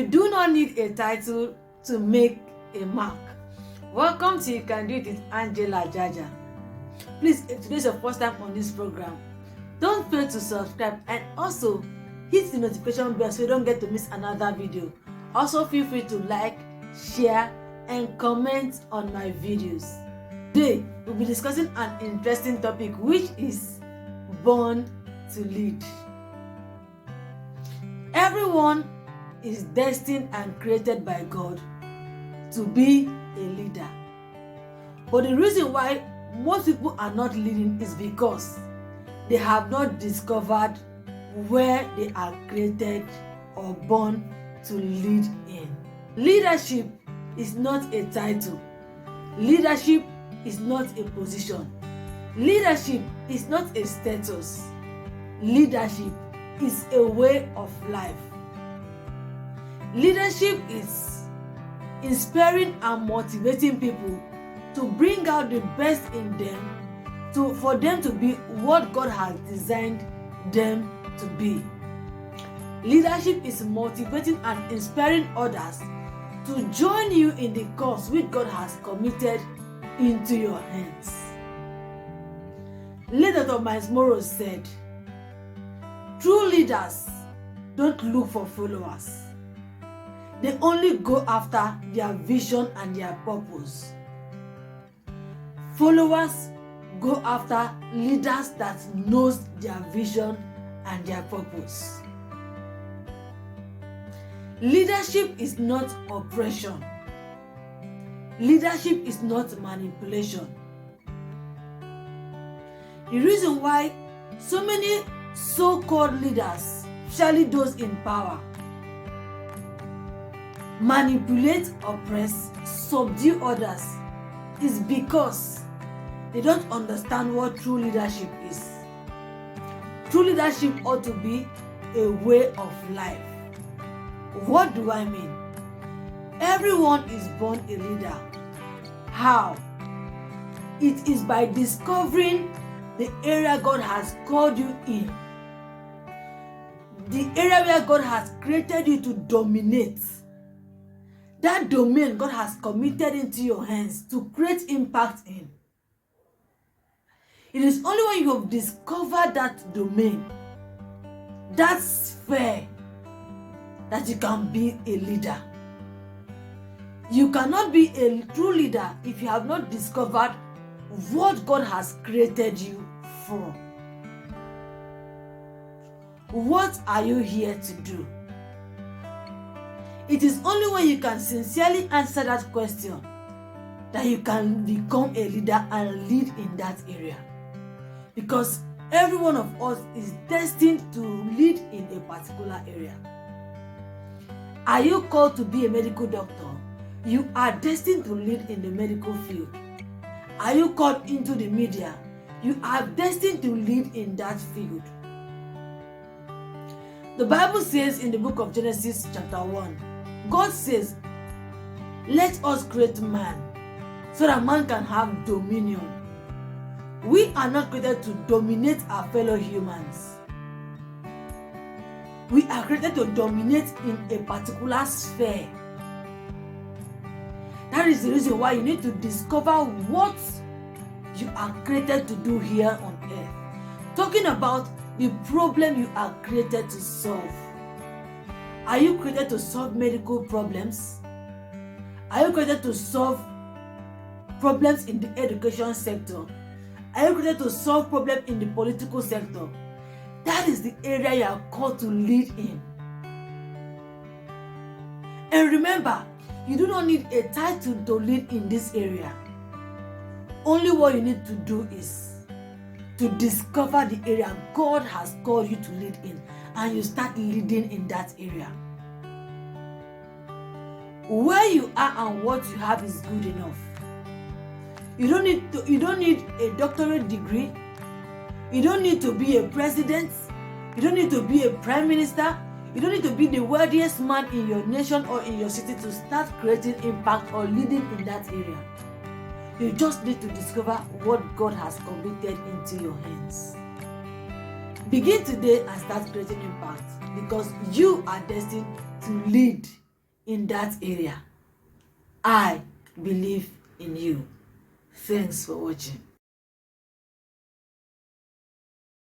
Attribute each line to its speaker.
Speaker 1: You do not need a title to make a mark. Welcome to You Can Do It with Angela Jaja. Please, if today is your first time on this program, don't fail to subscribe and also hit the notification bell so you don't get to miss another video. Also, feel free to like, share, and comment on my videos. Today, we'll be discussing an interesting topic, which is born to lead. Everyone is destined and created by God to be a leader. But the reason why most people are not leading is because they have not discovered where they are created or born to lead in. Leadership is not a title. Leadership is not a position. Leadership is not a status. Leadership is a way of life. Leadership is inspiring and motivating people to bring out the best in them, for them to be what God has designed them to be. Leadership is motivating and inspiring others to join you in the cause which God has committed into your hands. Late Dr. Miles Monroe said, "True leaders don't look for followers. They only go after their vision and their purpose. Followers go after leaders that knows their vision and their purpose." Leadership is not oppression. Leadership is not manipulation. The reason why so many so-called leaders, especially those in power, manipulate, oppress, subdue others is because they don't understand what true leadership is. True leadership ought to be a way of life. What do I mean? Everyone is born a leader. How? It is by discovering the area God has called you in. The area where God has created you to dominate. That domain God has committed into your hands to create impact in. It is only when you have discovered that domain, that sphere, that you can be a leader. You cannot be a true leader if you have not discovered what God has created you for. What are you here to do? It is only when you can sincerely answer that question that you can become a leader and lead in that area. Because every one of us is destined to lead in a particular area. Are you called to be a medical doctor? You are destined to lead in the medical field. Are you called into the media? You are destined to lead in that field. The Bible says in the book of Genesis chapter 1, God says, "Let us create man so that man can have dominion." We are not created to dominate our fellow humans. We are created to dominate in a particular sphere. That is the reason why you need to discover what you are created to do here on earth. Talking about the problem you are created to solve. Are you created to solve medical problems? Are you created to solve problems in the education sector? Are you created to solve problems in the political sector? That is the area you are called to lead in. And remember, you do not need a title to lead in this area. Only what you need to do is to discover the area God has called you to lead in, and you start leading in that area. Where you are and what you have is good enough. You don't need a doctorate degree. You don't need to be a president. You don't need to be a prime minister. You don't need to be the wealthiest man in your nation or in your city to start creating impact or leading in that area. You just need to discover what God has committed into your hands. Begin today and start creating impact, because you are destined to lead in that area. I believe in you. Thanks for watching.